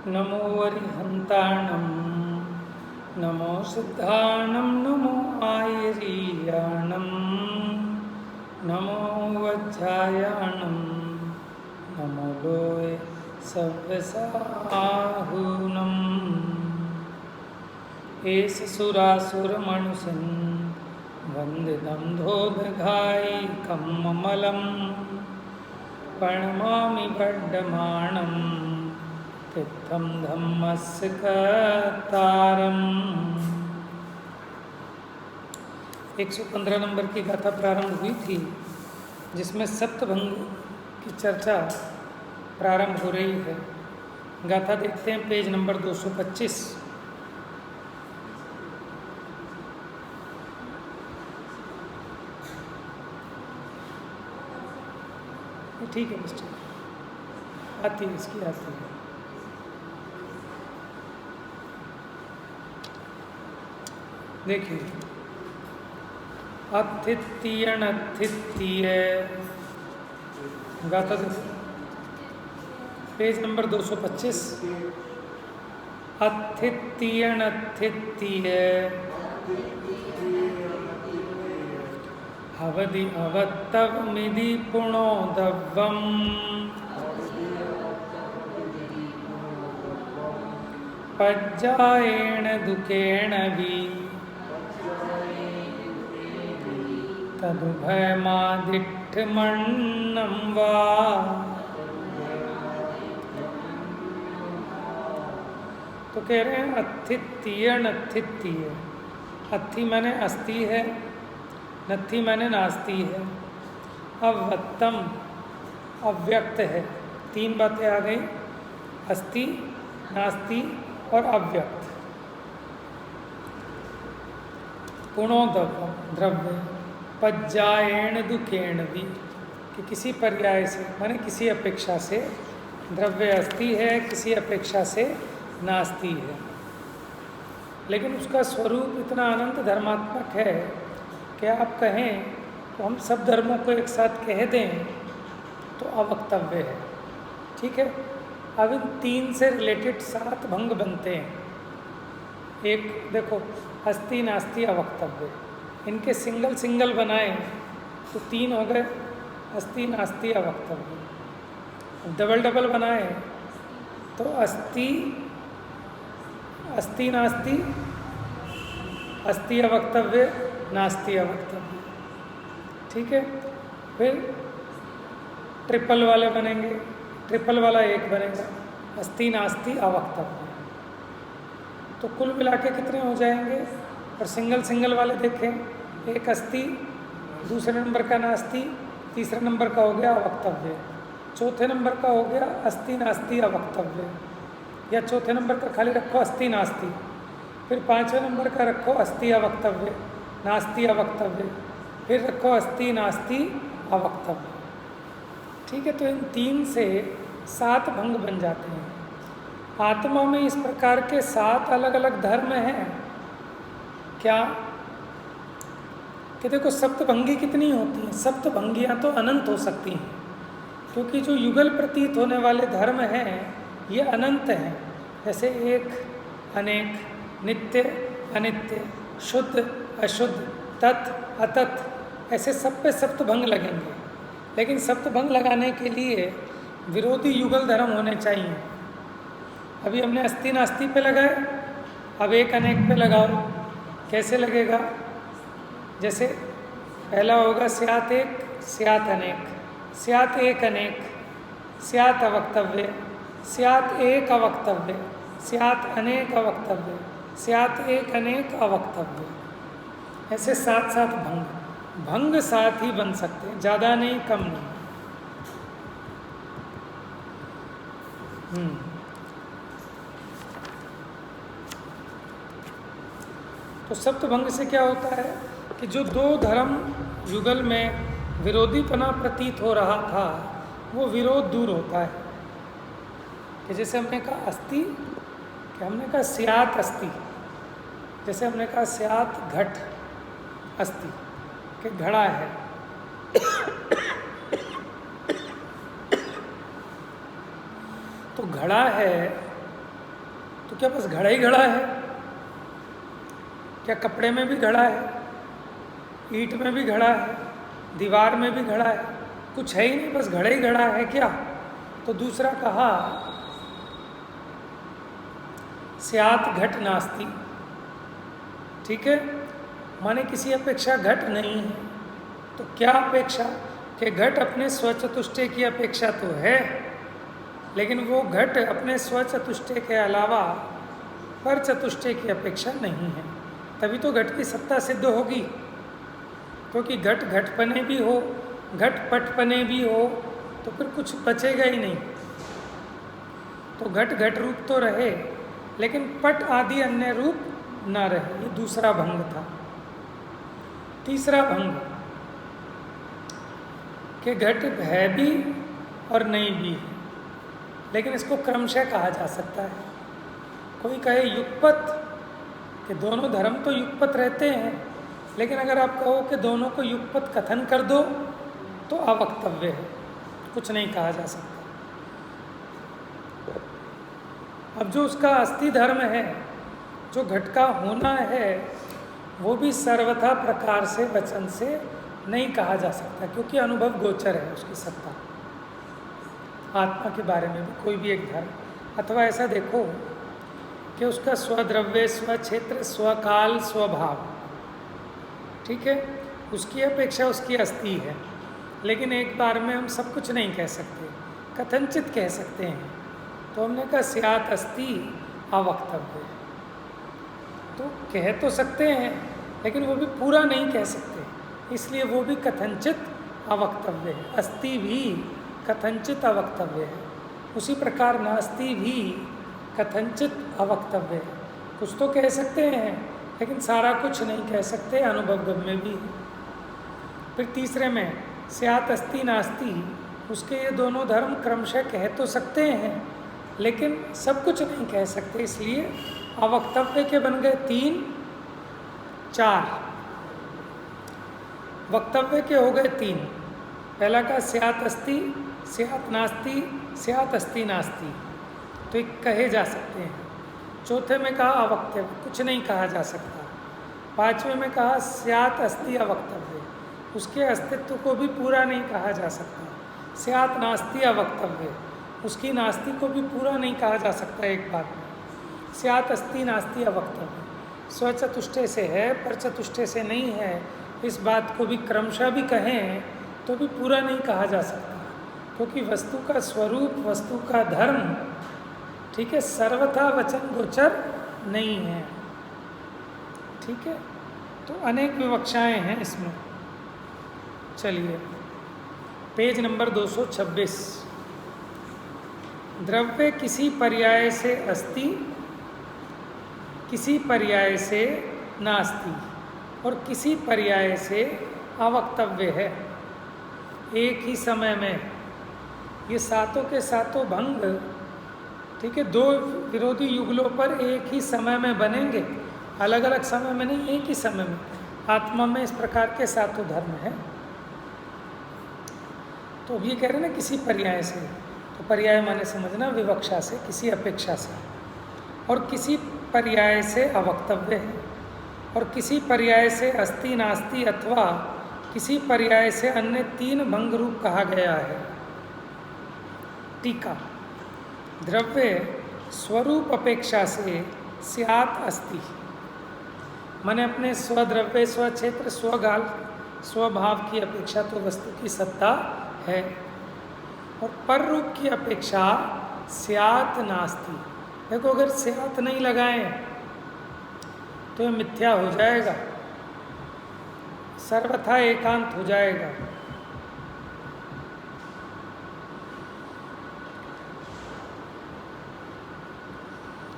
नमो वरिहन्ताणं नमो सिद्धाणं नमो आयरीयाणं नमो वज्रायाणं नमो लोय सव्यसाहुनम् एष सुरासुरमनुषन् वन्दितं धोदघायिकं ममलं प्रणमामि वर्धमानं तीर्थं धम्मस्य कर्तारम्। 115 नंबर की गाथा प्रारंभ हुई थी, जिसमें सप्तभंग की चर्चा प्रारंभ हो रही है। गाथा देखते हैं, पेज नंबर 225। ठीक है मिस्टर, आती है, इसकी आती है। देखिए, अथित्यण अथित्य, गाथा देखो, पेज नंबर 225। अथित्यण अथित्य हवदि अवत्तवमिति पुणोदव्वम् पज्जायेण दुःखेन वि तदुभयमादिष्ठमन्नं वा। तो कह रहे हैं अथित्यण अथित्य। अथि माने अस्थि है, नथि माने नास्ति है, अवत्तम अव्यक्त है। तीन बातें आ गई, अस्थि, नास्ति और अव्यक्त। पुणोदव्वम द्रव्य, पज्जायेण दुखेण भी, कि किसी पर्याय से माने किसी अपेक्षा से द्रव्य अस्थि है, किसी अपेक्षा से नास्ति है, लेकिन उसका स्वरूप इतना अनंत धर्मात्मक है कि आप कहें तो हम सब धर्मों को एक साथ कह दें तो अवक्तव्य है। ठीक है, अब इन तीन से रिलेटेड 7 भंग बनते हैं। एक देखो, अस्थि नास्ति अवक्तव्य, इनके सिंगल सिंगल बनाए तो 3 हो गए, अस्थि नास्ति अवक्तव्य। डबल डबल बनाए तो अस्थि अस्थि नास्ति, अस्थि अवक्तव्य, नास्ति अवक्तव्य। ठीक है, फिर ट्रिपल वाले बनेंगे, ट्रिपल वाला एक बनेगा, अस्थि नास्ति अवक्तव्य। तो कुल मिला के कितने हो जाएंगे? और सिंगल सिंगल वाले देखें, एक अस्थि, दूसरे नंबर का नास्ति, तीसरे नंबर का हो गया अवक्तव्य, चौथे नंबर का हो गया अस्थि नास्ति अवक्तव्य, या चौथे नंबर का खाली रखो अस्थि नास्ति, फिर 5वें नंबर का रखो अस्थि अवक्तव्य, नास्ति अवक्तव्य, फिर रखो अस्थि नास्ति अवक्तव्य। ठीक है, तो इन 3 से 7 भंग बन जाते हैं। आत्मा में इस प्रकार के 7 अलग अलग धर्म हैं क्या? कि देखो, सप्तभंगी कितनी होती हैं? सप्तभंगियाँ तो अनंत हो सकती हैं, क्योंकि जो युगल प्रतीत होने वाले धर्म हैं ये अनंत हैं। जैसे एक, अनेक, नित्य, अनित्य, शुद्ध, अशुद्ध, तत्, अतत्, ऐसे सब पे सप्तभंग लगेंगे। लेकिन सप्तभंग लगाने के लिए विरोधी युगल धर्म होने चाहिए। अभी हमने अस्थि नास्ति पे लगाए, अब एक अनेक पे लगाओ, कैसे लगेगा? जैसे पहला होगा स्यात् एक, स्यात् अनेक, स्यात् एक अनेक, स्यात् अवक्तव्य, स्यात् एक अवक्तव्य, स्यात् अनेक अवक्तव्य, स्यात् एक अनेक अवक्तव्य। ऐसे 7 भंग, भंग 7 ही बन सकते हैं, ज़्यादा नहीं, कम नहीं। तो सप्तभंग से क्या होता है कि जो 2 धर्म युगल में विरोधीपना प्रतीत हो रहा था, वो विरोध दूर होता है। कि जैसे हमने कहा अस्थि, कि हमने कहा स्यात् अस्थि, जैसे हमने कहा स्यात् घट अस्थि, कि घड़ा है। तो घड़ा है तो क्या बस घड़ा ही घड़ा है? क्या कपड़े में भी घड़ा है, ईंट में भी घड़ा है, दीवार में भी घड़ा है? कुछ है ही नहीं, बस घड़ा ही घड़ा है क्या? तो दूसरा कहा स्यात् घट नास्ति। ठीक है, माने किसी अपेक्षा घट नहीं है। तो क्या अपेक्षा कि घट अपने स्वचतुष्टय की अपेक्षा तो है, लेकिन वो घट अपने स्वचतुष्टय के अलावा पर चतुष्टय की अपेक्षा नहीं है। तभी तो घट की सत्ता सिद्ध होगी, क्योंकि घट घटपने भी हो, घट पटपने भी हो, तो फिर कुछ बचेगा ही नहीं। तो घट घट रूप तो रहे, लेकिन पट आदि अन्य रूप ना रहे। ये दूसरा भंग था। तीसरा भंग कि घट है भी और नहीं भी है, लेकिन इसको क्रमशः कहा जा सकता है। कोई कहे युगपत, कि दोनों धर्म तो युगपत रहते हैं, लेकिन अगर आप कहो कि दोनों को युगपत कथन कर दो तो अवक्तव्य है, कुछ नहीं कहा जा सकता। अब जो उसका अस्थि धर्म है, जो घट का होना है, वो भी सर्वथा प्रकार से वचन से नहीं कहा जा सकता, क्योंकि अनुभव गोचर है उसकी सत्ता। आत्मा के बारे में भी कोई भी एक धर्म, अथवा ऐसा देखो कि उसका स्वद्रव्य, स्वक्षेत्र, स्वकाल, स्वभाव, ठीक है, उसकी अपेक्षा उसकी अस्थि है। लेकिन एक बार में हम सब कुछ नहीं कह सकते, कथनचित कह सकते हैं। तो हमने कहा स्यात् अस्ति अवक्तव्य। तो कह तो सकते हैं, लेकिन वो भी पूरा नहीं कह सकते, इसलिए वो भी कथनचित अवक्तव्य है। अस्ति भी कथनचित अवक्तव्य है। उसी प्रकार नास्ति भी कथनचित अवक्तव्य है। कुछ तो कह सकते हैं, लेकिन सारा कुछ नहीं कह सकते, अनुभव गम्य भी। फिर तीसरे में स्यात् अस्ति नास्ति, उसके ये दोनों धर्म क्रमशः कह तो सकते हैं, लेकिन सब कुछ नहीं कह सकते, इसलिए अवक्तव्य के बन गए 3, 4। वक्तव्य के हो गए 3। पहला का स्यात् अस्ति, स्यात् नास्ति, स्यात् अस्ति नास्ति, तो एक कहे जा सकते हैं। चौथे में कहा अवक्तव्य, कुछ नहीं कहा जा सकता। 5वें में कहा स्यात् अस्ति अवक्तव्य, उसके अस्तित्व को भी पूरा नहीं कहा जा सकता। स्यात् नास्ति अवक्तव्य, उसकी नास्ति को भी पूरा नहीं कहा जा सकता एक बार में। स्यात् अस्ति नास्ति अवक्तव्य, स्वचतुष्टय से है, पर चतुष्टय से नहीं है, इस बात को भी क्रमशः भी कहें तो भी पूरा नहीं कहा जा सकता, क्योंकि वस्तु का स्वरूप, वस्तु का धर्म, ठीक है, सर्वथा वचन गोचर नहीं है। ठीक है, तो अनेक विवक्षाएं हैं इसमें। चलिए पेज नंबर 226। द्रव्य किसी पर्याय से अस्ति, किसी पर्याय से नास्ति, और किसी पर्याय से अवक्तव्य है। एक ही समय में ये सातों के सातों भंग, ठीक है, 2 विरोधी युगलों पर एक ही समय में बनेंगे, अलग अलग समय में नहीं, एक ही समय में। आत्मा में इस प्रकार के सातों धर्म हैं। तो अब ये कह रहे हैं ना किसी पर्याय से, तो पर्याय माने समझना विवक्षा से, किसी अपेक्षा से, और किसी पर्याय से अवक्तव्य है, और किसी पर्याय से अस्ति नास्ति, अथवा किसी पर्याय से अन्य 3 भंग रूप कहा गया है। टीका, द्रव्य स्वरूप अपेक्षा से स्यात् अस्ति, माने अपने स्वद्रव्य, स्वक्षेत्र, स्वकाल, स्वभाव की अपेक्षा तो वस्तु की सत्ता है, और पर रूप की अपेक्षा स्यात् नास्ति। देखो, अगर स्यात् नहीं लगाएं तो ये मिथ्या हो जाएगा, सर्वथा एकांत हो जाएगा।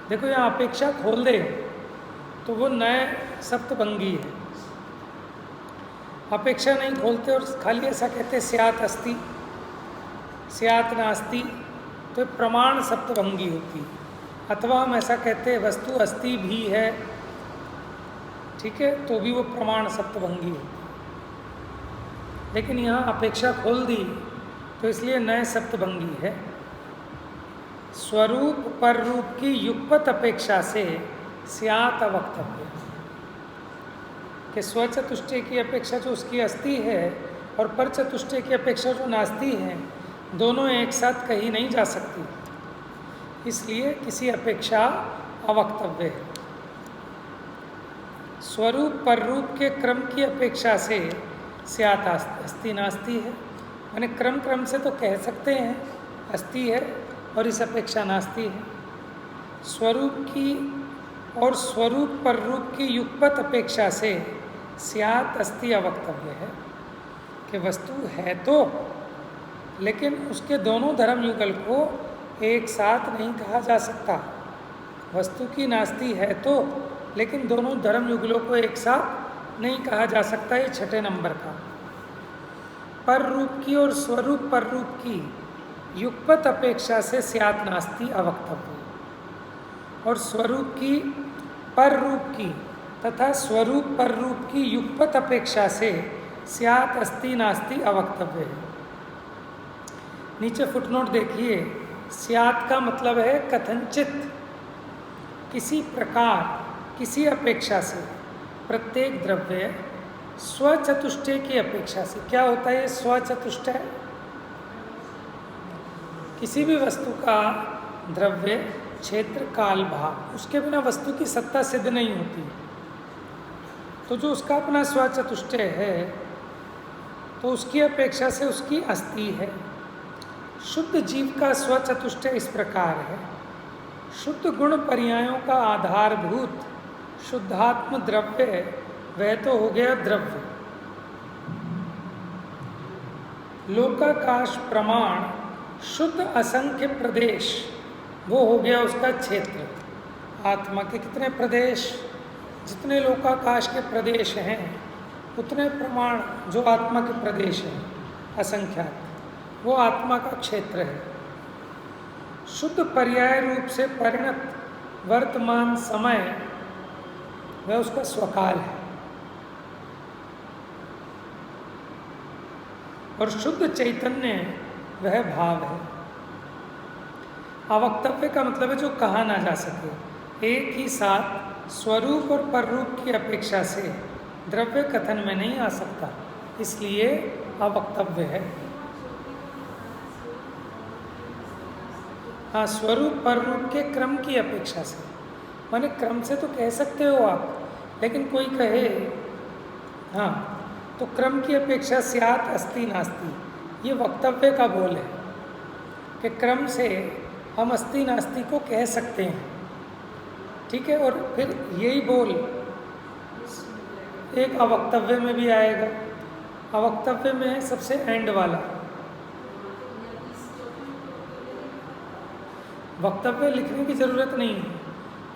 देखो, यहाँ अपेक्षा खोल दे तो वो नए सप्तभंगी है। अपेक्षा नहीं खोलते और खाली ऐसा कहते स्यात् अस्ति, स्यात् नास्ति, तो प्रमाण सप्तभंगी होती। अथवा हम ऐसा कहते वस्तु अस्ति भी है, ठीक है, तो भी वो प्रमाण सप्तभंगी होती। लेकिन यहाँ अपेक्षा खोल दी तो इसलिए नए सप्तभंगी है। स्वरूप पर रूप की युगपत अपेक्षा से स्यात् अवक्तव्य, कि स्वचतुष्टय की अपेक्षा जो उसकी अस्ति है और पर चतुष्टय की अपेक्षा जो नास्ति है, दोनों एक साथ कही नहीं जा सकती, इसलिए किसी अपेक्षा अवक्तव्य है। स्वरूप पर रूप के क्रम की अपेक्षा से स्यात् अस्ति नास्ति है, यानी क्रम क्रम से तो कह सकते हैं अस्ति है और इस अपेक्षा नास्ति है। स्वरूप की और स्वरूप पर रूप की युगपत अपेक्षा से स्यात् अस्ति अवक्तव्य है, कि वस्तु है तो, लेकिन उसके दोनों धर्म युगल को एक साथ नहीं कहा जा सकता। वस्तु की नास्ति है तो, लेकिन दोनों धर्म युगलों को एक साथ नहीं कहा जा सकता। ये छठे नंबर का। पर रूप की और स्वरूप पर रूप की युगपत अपेक्षा से स्यात् नास्ति अवक्तव्य, और स्वरूप की पर रूप की तथा स्वरूप पर रूप की युगपत अपेक्षा से स्यात् अस्ति नास्ति अवक्तव्य है। नीचे फुटनोट देखिए, स्यात् का मतलब है कथनचित, किसी प्रकार, किसी अपेक्षा से, प्रत्येक द्रव्य स्वचतुष्टय की अपेक्षा से। क्या होता है स्वचतुष्टय? किसी भी वस्तु का द्रव्य, क्षेत्र, काल, भाव, उसके बिना वस्तु की सत्ता सिद्ध नहीं होती। तो जो उसका अपना स्वचतुष्टय है तो उसकी अपेक्षा से उसकी अस्ति है। शुद्ध जीव का स्वचतुष्टय इस प्रकार है। शुद्ध गुण पर्यायों का आधारभूत शुद्धात्म द्रव्य वह तो हो गया द्रव्य। लोकाकाश प्रमाण शुद्ध असंख्य प्रदेश वो हो गया उसका क्षेत्र। आत्मा के कितने प्रदेश? जितने लोकाकाश के प्रदेश हैं उतने प्रमाण जो आत्मा के प्रदेश हैं असंख्यात, वो आत्मा का क्षेत्र है। शुद्ध पर्याय रूप से परिणत वर्तमान समय वह उसका स्वकाल है, और शुद्ध चैतन्य वह भाव है। अवक्तव्य का मतलब है जो कहा ना जा सके। एक ही साथ स्वरूप और पररूप की अपेक्षा से द्रव्य कथन में नहीं आ सकता, इसलिए अवक्तव्य है। हाँ, स्वरूप पररूप के क्रम की अपेक्षा से, माने क्रम से तो कह सकते हो आप, लेकिन कोई कहे हाँ तो क्रम की अपेक्षा स्यात् अस्ति नास्ति, ये वक्तव्य का बोल है कि क्रम से हम अस्ति नास्ति को कह सकते हैं, ठीक है। और फिर यही बोल एक अवक्तव्य में भी आएगा। अवक्तव्य में है सबसे एंड वाला। वक्तव्य लिखने की ज़रूरत नहीं है,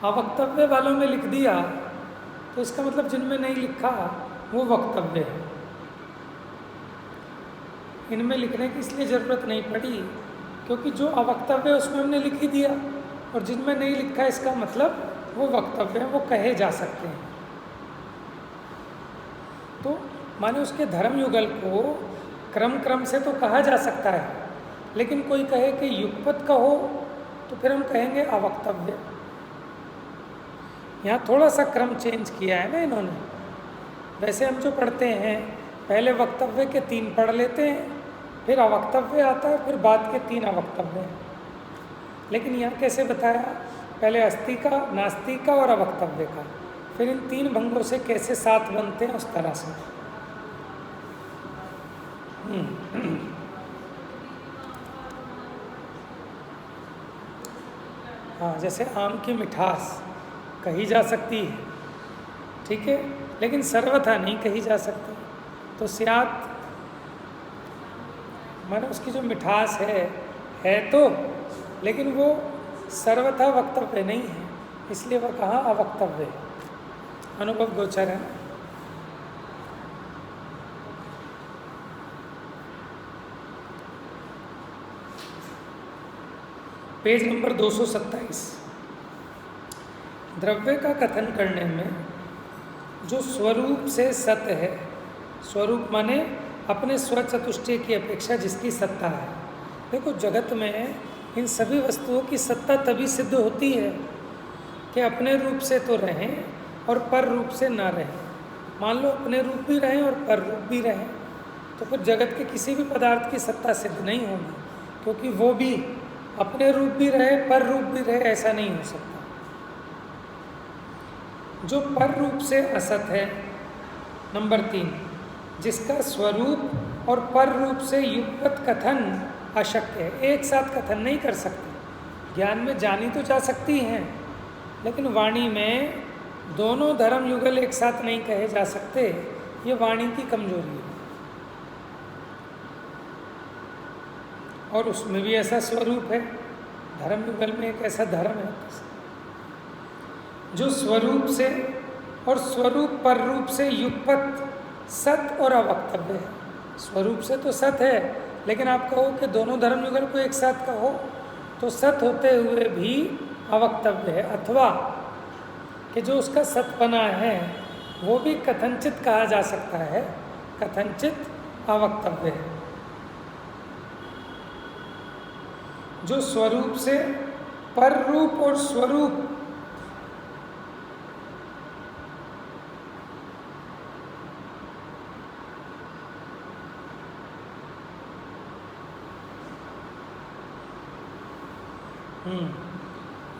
अवक्तव्य वालों में लिख दिया तो इसका मतलब जिनमें नहीं लिखा वो वक्तव्य है। इनमें लिखने की इसलिए ज़रूरत नहीं पड़ी क्योंकि जो अवक्तव्य है उसमें हमने लिख ही दिया, और जिनमें नहीं लिखा इसका मतलब वो वक्तव्य है, वो कहे जा सकते हैं। तो माने उसके धर्म युगल को क्रम क्रम से तो कहा जा सकता है, लेकिन कोई कहे कि युगपत कहो तो फिर हम कहेंगे अवक्तव्य। यहाँ थोड़ा सा क्रम चेंज किया है ना इन्होंने। वैसे हम जो पढ़ते हैं पहले वक्तव्य के 3 पढ़ लेते हैं, फिर अवक्तव्य आता है, फिर बाद के 3 अवक्तव्य हैं। लेकिन यहाँ कैसे बताया, पहले अस्ति का, नास्ति का और अवक्तव्य का, फिर इन 3 भंगों से कैसे 7 बनते हैं उस तरह से। हाँ, जैसे आम की मिठास कही जा सकती है, ठीक है, लेकिन सर्वथा नहीं कही जा सकती। तो स्यात् माने उसकी जो मिठास है तो, लेकिन वो सर्वथा वक्तव्य नहीं है, इसलिए वह कहा अवक्तव्य है। अनुभव गोचर है। Page number 227। द्रव्य का कथन करने में जो स्वरूप से सत है, स्वरूप माने अपने स्वचतुष्टय की अपेक्षा जिसकी सत्ता है। देखो जगत में इन सभी वस्तुओं की सत्ता तभी सिद्ध होती है कि अपने रूप से तो रहें और पर रूप से ना रहें। मान लो अपने रूप भी रहें और पर रूप भी रहें, तो फिर जगत के किसी भी पदार्थ की सत्ता सिद्ध नहीं होगी, क्योंकि वो भी अपने रूप भी रहे पर रूप भी रहे, ऐसा नहीं हो सकता। जो पर रूप से असत है, नंबर 3, जिसका स्वरूप और पर रूप से युगपत कथन अशक्य है। एक साथ कथन नहीं कर सकते। ज्ञान में जानी तो जा सकती हैं, लेकिन वाणी में दोनों धर्म युगल एक साथ नहीं कहे जा सकते। ये वाणी की कमजोरी है। और उसमें भी ऐसा स्वरूप है, धर्म युगल में एक ऐसा धर्म है जो स्वरूप से और स्वरूप पर रूप से युगपत सत और अवक्तव्य है। स्वरूप से तो सत है, लेकिन आप कहो कि दोनों धर्म युगल को एक साथ कहो तो सत होते हुए भी अवक्तव्य है, अथवा कि जो उसका सतपना है वो भी कथनचित कहा जा सकता है, कथनचित अवक्तव्य है। जो स्वरूप से पर रूप और स्वरूप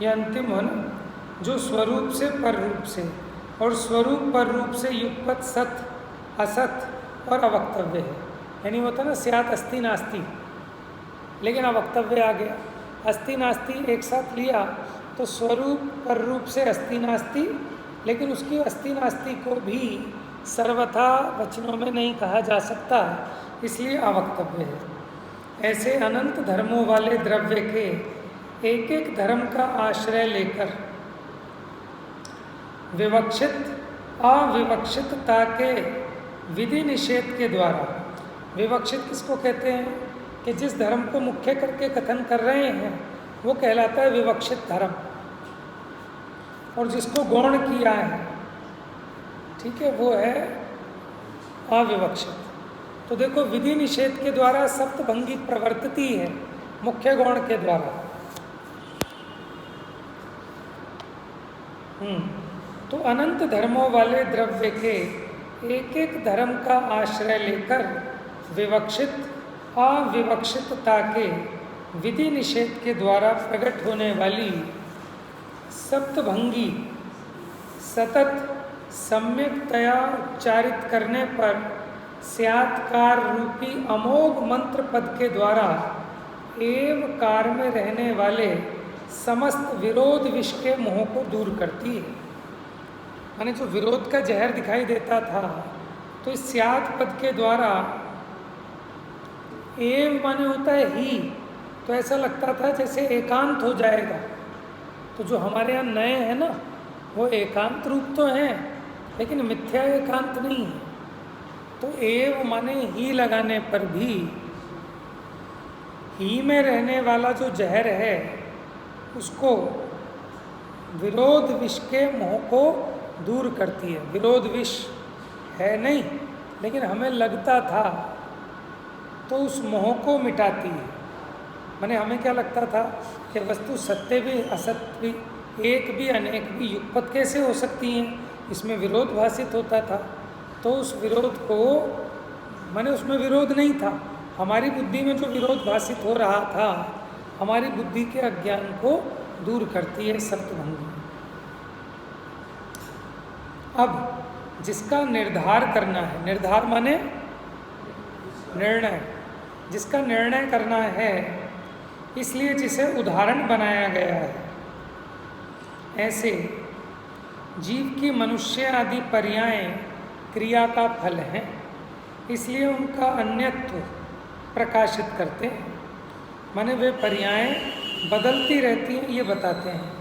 यह अंतिम हो ना, जो स्वरूप से पर रूप से और स्वरूप पर रूप से युगपत सत असत और अवक्तव्य है। यानी होता ना स्यात् अस्ति नास्ति, लेकिन अवक्तव्य आ गया। अस्ति नास्ति एक साथ लिया तो स्वरूप पर रूप से अस्ति नास्ति, लेकिन उसकी अस्ति नास्ति को भी सर्वथा वचनों में नहीं कहा जा सकता, इसलिए अवक्तव्य है। ऐसे अनंत धर्मों वाले द्रव्य के एक एक धर्म का आश्रय लेकर विवक्षित अविवक्षितता के विधि निषेध के द्वारा, विवक्षित किसको कहते हैं कि जिस धर्म को मुख्य करके कथन कर रहे हैं वो कहलाता है विवक्षित धर्म, और जिसको गौण किया है, ठीक है, वो है अविवक्षित। तो देखो विधि निषेध के द्वारा सप्तभंगी प्रवर्तती है मुख्य गौण के द्वारा। तो अनंत धर्मों वाले द्रव्य के एक एक धर्म का आश्रय लेकर विवक्षित अविवक्षितता के विधि निषेध के द्वारा प्रकट होने वाली सप्तभंगी सतत सम्यकतया उच्चारित करने पर स्यात्कार रूपी अमोघ मंत्र पद के द्वारा एव कार में रहने वाले समस्त विरोध विष के मोह को दूर करती है। माने जो विरोध का जहर दिखाई देता था, तो इस स्यात् पद के द्वारा एव माने होता है ही, तो ऐसा लगता था जैसे एकांत हो जाएगा। तो जो हमारे यहाँ नए हैं ना, वो एकांत रूप तो हैं, लेकिन मिथ्या एकांत नहीं है। तो एव माने ही लगाने पर भी ही में रहने वाला जो जहर है उसको विरोध विष के मोह को दूर करती है। विरोध विष है नहीं, लेकिन हमें लगता था, तो उस मोह को मिटाती है। माने हमें क्या लगता था कि वस्तु सत्य भी असत्य भी, एक भी अनेक भी युगपत कैसे हो सकती हैं, इसमें विरोध भाषित होता था। तो उस विरोध को, माने उसमें विरोध नहीं था, हमारी बुद्धि में जो विरोध भाषित हो रहा था, हमारी बुद्धि के अज्ञान को दूर करती है सप्तभंगी। अब जिसका निर्धार करना है, निर्धार माने निर्णय, जिसका निर्णय करना है, इसलिए जिसे उदाहरण बनाया गया है, ऐसे जीव की मनुष्य आदि पर्यायें क्रिया का फल हैं, इसलिए उनका अन्यत्व प्रकाशित करते हैं। माने वे पर्यायें बदलती रहती हैं, ये बताते हैं।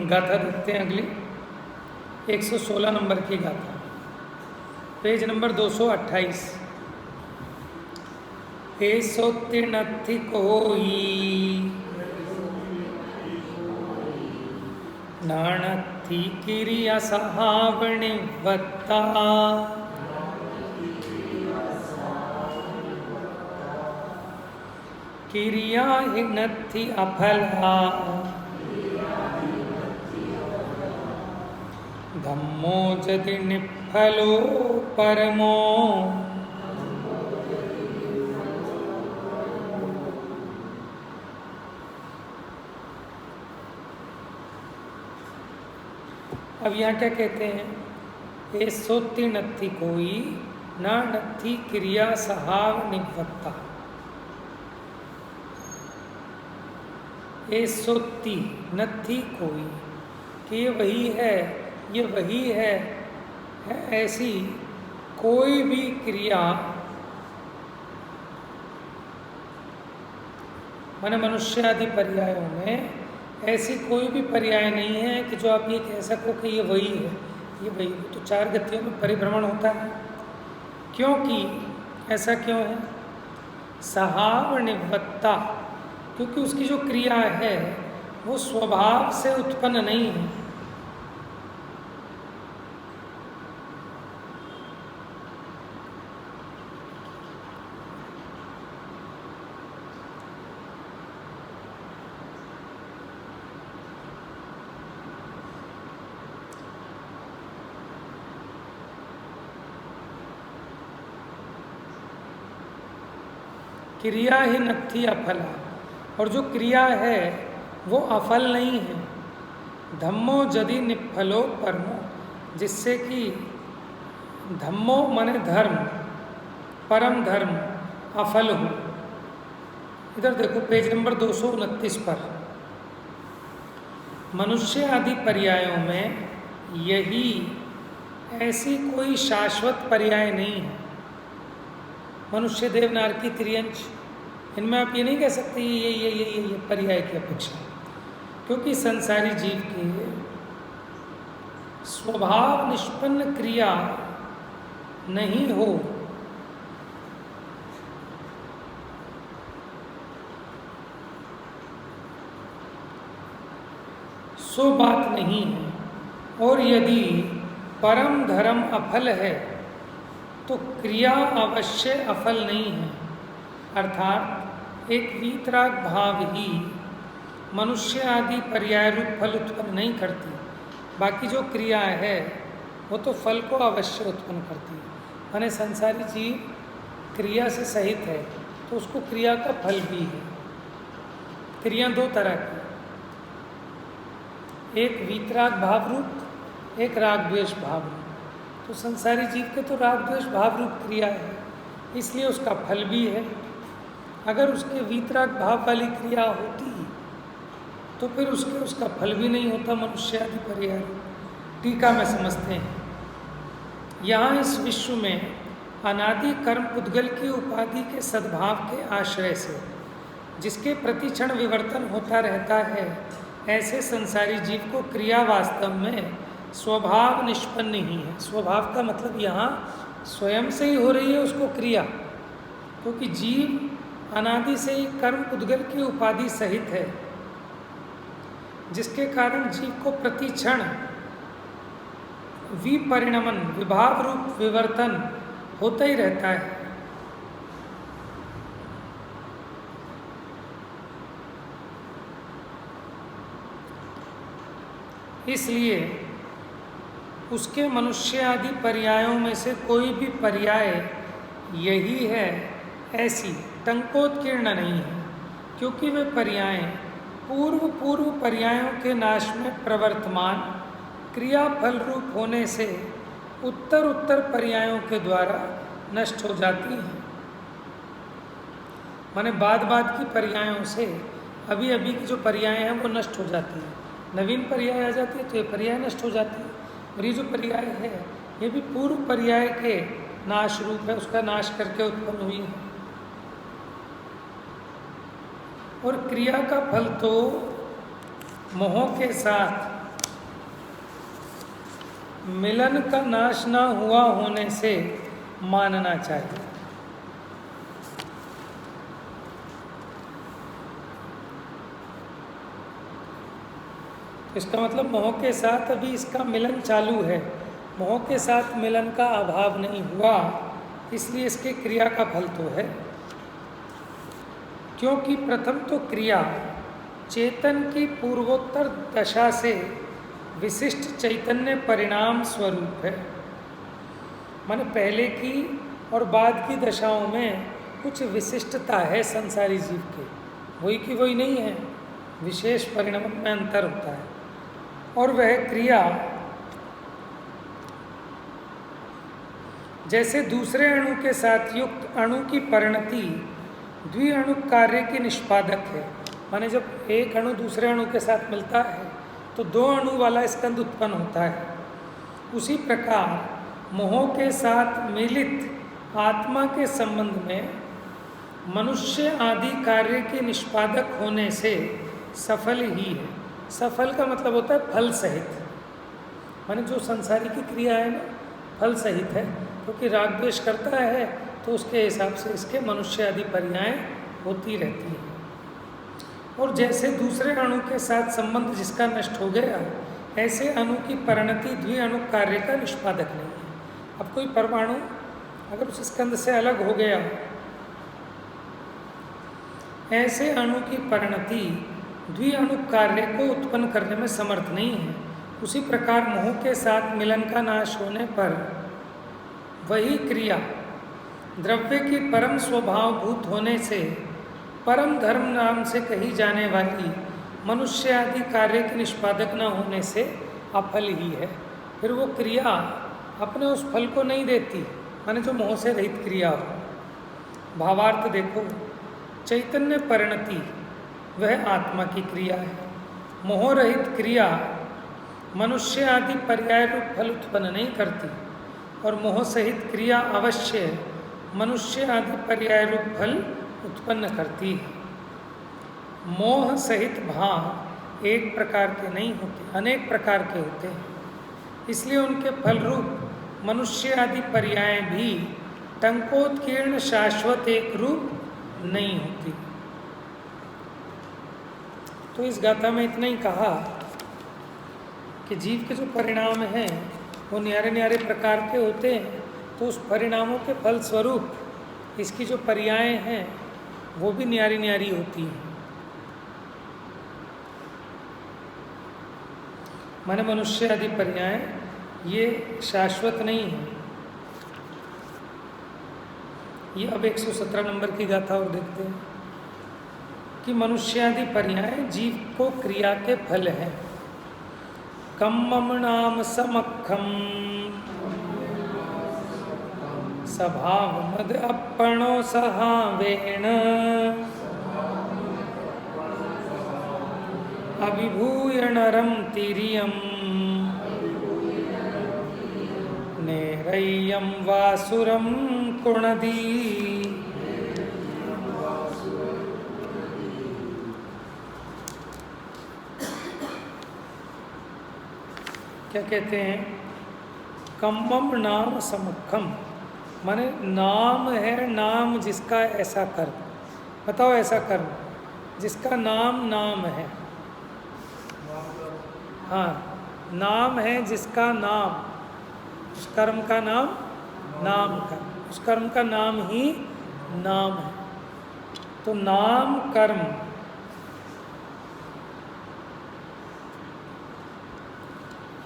गाथा देखते हैं अगली 116 नंबर की गाथा, पेज नंबर 228। ऐसो तिणथि कोई नाणथि किरिया सहावणि वत्ता किरिया ही नथि अफला धम्मो जदि निफलो परमो अब यहाँ क्या कहते हैं, ऐसो तिणथि कोई ना नथि क्रिया सहाव निवत्ता। ऐसोति नथि कोई कि ये वही है, ये वही है ऐसी कोई भी क्रिया, माने मनुष्य आदि पर्यायों में ऐसी कोई भी पर्याय नहीं है कि जो आप ये कह सको कि ये वही है, ये वही। तो चार गतियों में परिभ्रमण होता है, क्योंकि ऐसा क्यों है? सहाव निवत्ता, क्योंकि उसकी जो क्रिया है वो स्वभाव से उत्पन्न नहीं है। क्रिया ही नथि अफला, और जो क्रिया है वो अफल नहीं है। धम्मो जदि निफलो परमो, जिससे कि धम्मो माने धर्म, परम धर्म अफल हो। इधर देखो पेज नंबर 229 पर, मनुष्य आदि पर्यायों में यही ऐसी कोई शाश्वत पर्याय नहीं है। मनुष्य देव नारकी त्रियंश, इनमें आप ये नहीं कह सकते ये पर्याय की अपेक्षा, क्योंकि संसारी जीव के स्वभाव निष्पन्न क्रिया नहीं हो सो बात नहीं है। और यदि परम धर्म अफल है तो क्रिया अवश्य अफल नहीं है। अर्थात एक वीतराग भाव ही मनुष्य आदि पर्याय रूप फल उत्पन्न नहीं करती, बाकी जो क्रिया है वो तो फल को अवश्य उत्पन्न करती है। माने संसारी जीव क्रिया से सहित है तो उसको क्रिया का फल भी है। क्रिया दो तरह की, एक वीतराग भाव रूप, एक राग द्वेष भाव रूप। तो संसारी जीव के तो राग द्वेष भाव रूप क्रिया है, इसलिए उसका फल भी है। अगर उसके वीतराग भाव वाली क्रिया होती तो फिर उसका फल भी नहीं होता मनुष्य आदि पर्याय। टीका में समझते हैं, यहाँ इस विश्व में अनादि कर्म पुद्गल की उपाधि के सद्भाव के आश्रय से जिसके प्रतिक्षण विवर्तन होता रहता है, ऐसे संसारी जीव को क्रिया वास्तव में स्वभाव निष्पन्न ही है। स्वभाव का मतलब यहाँ स्वयं से ही हो रही है उसको क्रिया, क्योंकि जीव अनादि से ही कर्म पुद्गल की उपाधि सहित है, जिसके कारण जीव को प्रतिक्षण विपरिणमन विभाव रूप विवर्तन होता ही रहता है। इसलिए उसके मनुष्य आदि पर्यायों में से कोई भी पर्याय यही है ऐसी टंकोत्कीर्ण नहीं है, क्योंकि वे पर्याय पूर्व पर्यायों के नाश में प्रवर्तमान क्रिया फल रूप होने से उत्तर पर्यायों के द्वारा नष्ट हो जाती हैं। माने बाद की पर्यायों से अभी की जो पर्याय हैं वो नष्ट हो जाती है, नवीन पर्याय आ जाती है तो ये पर्याय नष्ट हो जाती है। और ये जो पर्याय है ये भी पूर्व पर्याय के नाश रूप है, उसका नाश करके उत्पन्न हुई है। और क्रिया का फल तो मोह के साथ मिलन का नाश न हुआ होने से मानना चाहिए। इसका मतलब मोह के साथ अभी इसका मिलन चालू है, मोह के साथ मिलन का अभाव नहीं हुआ, इसलिए इसके क्रिया का फल तो है। क्योंकि प्रथम तो क्रिया चेतन की पूर्वोत्तर दशा से विशिष्ट चैतन्य परिणाम स्वरूप है। माने पहले की और बाद की दशाओं में कुछ विशिष्टता है संसारी जीव के, वही की वही नहीं है, विशेष परिणाम में अंतर होता है। और वह क्रिया जैसे दूसरे अणु के साथ युक्त अणु की परिणति द्विअणु कार्य की निष्पादक है। माने जब एक अणु दूसरे अणु के साथ मिलता है तो दो अणु वाला स्कंद उत्पन्न होता है। उसी प्रकार मोह के साथ मिलित आत्मा के संबंध में मनुष्य आदि कार्य के निष्पादक होने से सफल ही है। सफल का मतलब होता है फल सहित, माने जो संसारी की क्रिया है ना फल सहित है, क्योंकि राग द्वेष करता है तो उसके हिसाब से इसके मनुष्य आदि पर्याय होती रहती हैं। और जैसे दूसरे अणु के साथ संबंध जिसका नष्ट हो गया, ऐसे अणु की परिणति द्विअणु कार्य का निष्पादक नहीं है। अब कोई परमाणु अगर उस स्कंद से अलग हो गया, ऐसे अणु की परिणति द्विअणु कार्य को उत्पन्न करने में समर्थ नहीं है। उसी प्रकार मोह के साथ मिलन का नाश होने पर वही क्रिया द्रव्य की परम स्वभावभूत होने से परम धर्म नाम से कही जाने वाली मनुष्य आदि कार्य के निष्पादक न होने से अफल ही है। फिर वो क्रिया अपने उस फल को नहीं देती, माने जो मोह से रहित क्रिया हो। भावार्थ देखो, चैतन्य परिणति वह आत्मा की क्रिया है। मोह रहित क्रिया मनुष्य आदि पर्याय रूप फल उत्पन्न नहीं करती, और मोह सहित क्रिया अवश्य मनुष्य आदि पर्याय रूप फल उत्पन्न करती है। मोह सहित भाव एक प्रकार के नहीं होते, अनेक प्रकार के होते हैं, इसलिए उनके फल रूप मनुष्य आदि पर्याय भी टंकोत्कीर्ण शाश्वत एक रूप नहीं होती। तो इस गाथा में इतना ही कहा कि जीव के जो परिणाम हैं वो न्यारे न्यारे प्रकार के होते हैं, तो उस परिणामों के फल स्वरूप इसकी जो पर्याय हैं वो भी न्यारी न्यारी होती हैं। माने मनुष्य आदि पर्याय ये शाश्वत नहीं है। ये अब 117 नंबर की गाथा और देखते हैं कि मनुष्य आदि पर्याय जीव को क्रिया के फल हैं। कम्मम नाम समखम स्वभाव मद अपणो सहावेण अभिभूय नरम तिरियम नेरय्यम वासुरम कुणदी। क्या कहते हैं? कम्मम नाम समुखम, माने नाम है, नाम जिसका ऐसा कर्म। बताओ ऐसा कर्म जिसका नाम नाम है। हाँ, नाम है जिसका नाम, उस कर्म का नाम नाम का, उस कर्म का नाम ही नाम है। तो नाम कर्म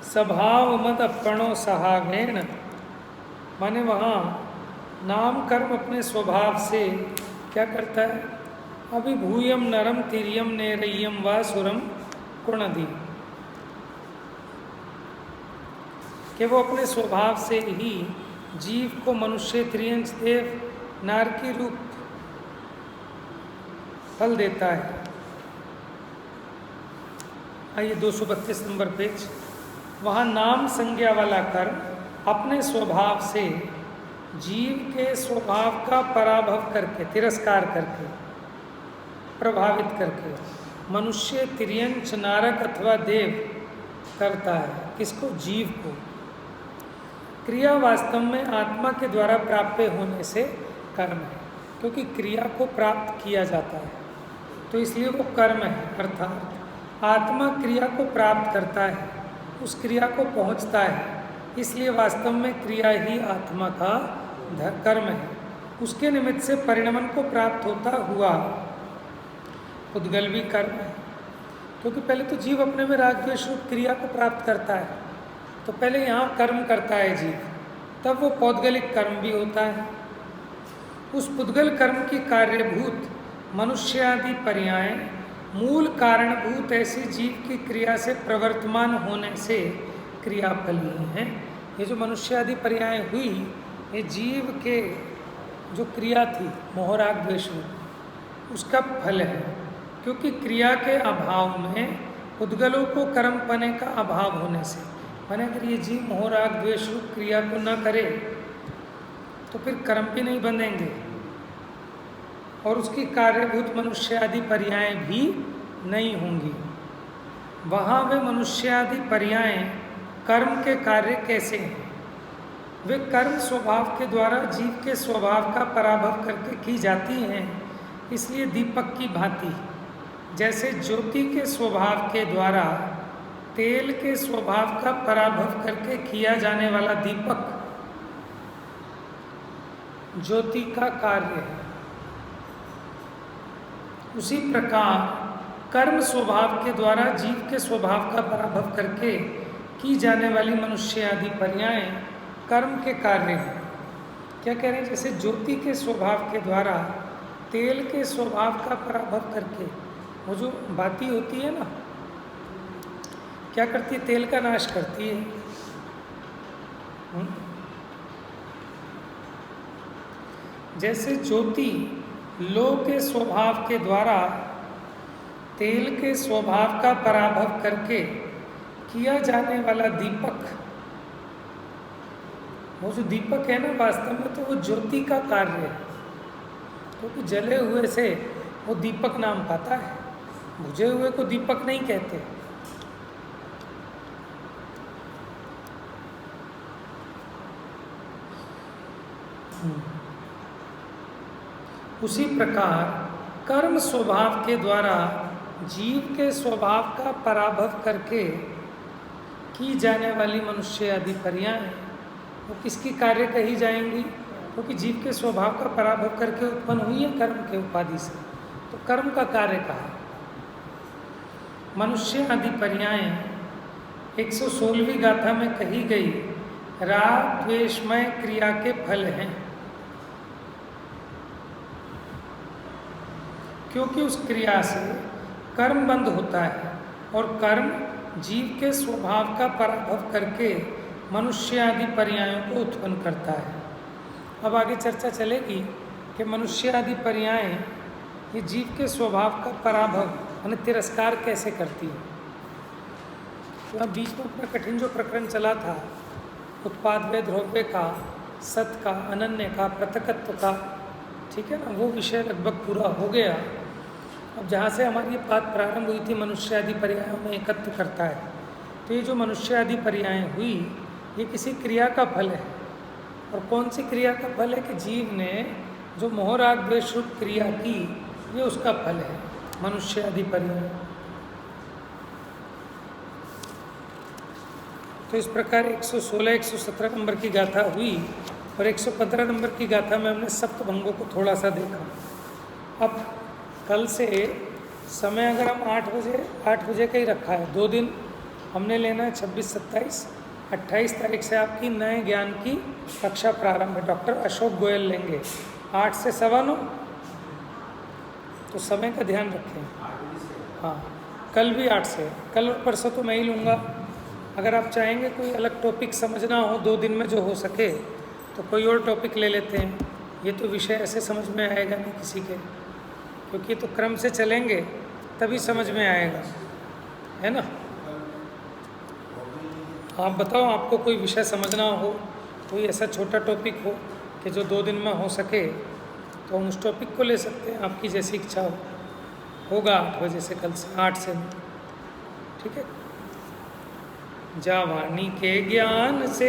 स्वभाव मद अपणो सहावेण, माने वहाँ नाम कर्म अपने स्वभाव से क्या करता है? अभिभूयम नरम तिरियम नेरय्यम वासुरम कुणदी, कि वो अपने स्वभाव से ही जीव को मनुष्य, त्रियंश, देव, नारकी रूप फल देता है। आइए 232 नंबर पेज, वहाँ नाम संज्ञा वाला कर्म अपने स्वभाव से जीव के स्वभाव का पराभव करके, तिरस्कार करके, प्रभावित करके मनुष्य, तिर्यंच, नारक अथवा देव करता है। किसको? जीव को। क्रिया वास्तव में आत्मा के द्वारा प्राप्य होने से कर्म है, क्योंकि क्रिया को प्राप्त किया जाता है तो इसलिए वो कर्म है। अर्थात आत्मा क्रिया को प्राप्त करता है, उस क्रिया को पहुंचता है, इसलिए वास्तव में क्रिया ही आत्मा का कर्म है। उसके निमित्त से परिणमन को प्राप्त होता हुआ उद्गल भी कर्म है, क्योंकि पहले तो जीव अपने में राग द्वेष रूप क्रिया को प्राप्त करता है, तो पहले यहाँ कर्म करता है जीव, तब वो पौद्गलिक कर्म भी होता है। उस पुद्गल कर्म की कार्यभूत मनुष्य आदि पर्याय मूल कारणभूत ऐसी जीव की क्रिया से प्रवर्तमान होने से क्रियाफल ही हैं। ये जो मनुष्य आदि पर्याय हुई, ये जीव के जो क्रिया थी मोह राग द्वेष उसका फल है, क्योंकि क्रिया के अभाव में उद्गलों को कर्म पने का अभाव होने से, माने अगर ये जीव मोह राग द्वेष क्रिया को न करे तो फिर कर्म भी नहीं बनेंगे और उसकी कार्यभूत मनुष्य आदि पर्याय भी नहीं होंगी। वहाँ वे मनुष्य आदि पर्याय कर्म के कार्य कैसे हैं? वे कर्म स्वभाव के द्वारा जीव के स्वभाव का पराभव करके की जाती हैं। इसलिए दीपक की भांति जैसे ज्योति के स्वभाव के द्वारा तेल के स्वभाव का पराभव करके किया जाने वाला दीपक ज्योति का कार्य है, उसी प्रकार कर्म स्वभाव के द्वारा जीव के स्वभाव का पराभव करके की जाने वाली मनुष्य आदि पर्याय कर्म के कार्य हैं। क्या कह रहे हैं? जैसे ज्योति के स्वभाव के द्वारा तेल के स्वभाव का पराभव करके, वो जो बाती होती है ना, क्या करती है? तेल का नाश करती है। जैसे ज्योति लो के स्वभाव के द्वारा तेल के स्वभाव का पराभव करके किया जाने वाला दीपक, वो जो दीपक है ना, वास्तव में तो वो ज्योति का कार्य है, क्योंकि जले हुए से वो दीपक नाम पाता है, बुझे हुए को दीपक नहीं कहते। उसी प्रकार कर्म स्वभाव के द्वारा जीव के स्वभाव का पराभव करके की जाने वाली मनुष्य आदि पर्याय वो किसकी कार्य कही जाएंगी? क्योंकि जीव के स्वभाव का पराभव करके उत्पन्न हुई है कर्म के उपाधि से, तो कर्म का कार्य कहा। मनुष्य आदि पर्याय 116वीं गाथा में कही गई राग द्वेषमय क्रिया के फल हैं, क्योंकि उस क्रिया से कर्म बंद होता है और कर्म जीव के स्वभाव का पराभव करके मनुष्य आदि पर्यायों को उत्पन्न करता है। अब आगे चर्चा चलेगी कि मनुष्य आदि पर्याय ये जीव के स्वभाव का पराभव यानी तिरस्कार कैसे करती है। तो अब बीच में अपना कठिन जो प्रकरण चला था उत्पाद व द्रव्य का, सत का, अनन्य का, पृथकत्व का, ठीक है ना, वो विषय लगभग पूरा हो गया। अब जहाँ से हमारी ये बात प्रारंभ हुई थी मनुष्य आदि पर्यायों में एकत्व करता है, तो ये जो मनुष्य आदि पर्याय हुई ये किसी क्रिया का फल है। और कौन सी क्रिया का फल है? कि जीव ने जो मोह राग द्वेष रूप क्रिया की, ये उसका फल है मनुष्य आदि पर्याय। तो इस प्रकार 116, 117 नंबर की गाथा हुई और 115 नंबर की गाथा में हमने सप्तभंगों को थोड़ा सा देखा। अब कल से समय अगर हम 8 बजे का ही रखा है, 2 दिन हमने लेना है 26, 27, 28 तारीख से आपकी नए ज्ञान की कक्षा प्रारंभ है। डॉक्टर अशोक गोयल लेंगे 8 से 9:15, तो समय का ध्यान रखें। हाँ, कल भी 8 से, कल और परसों तो मैं ही लूँगा। अगर आप चाहेंगे कोई अलग टॉपिक समझना हो 2 दिन में जो हो सके तो कोई और टॉपिक ले लेते हैं। ये तो विषय ऐसे समझ में आएगा नहीं किसी के, क्योंकि तो क्रम से चलेंगे तभी समझ में आएगा, है ना। आप बताओ, आपको कोई विषय समझना हो, कोई ऐसा छोटा टॉपिक हो कि जो 2 दिन में हो सके तो हम उस टॉपिक को ले सकते हैं, आपकी जैसी इच्छा हो। होगा 8 बजे से, कल से 8 से, ठीक है। जा वाणी के ज्ञान से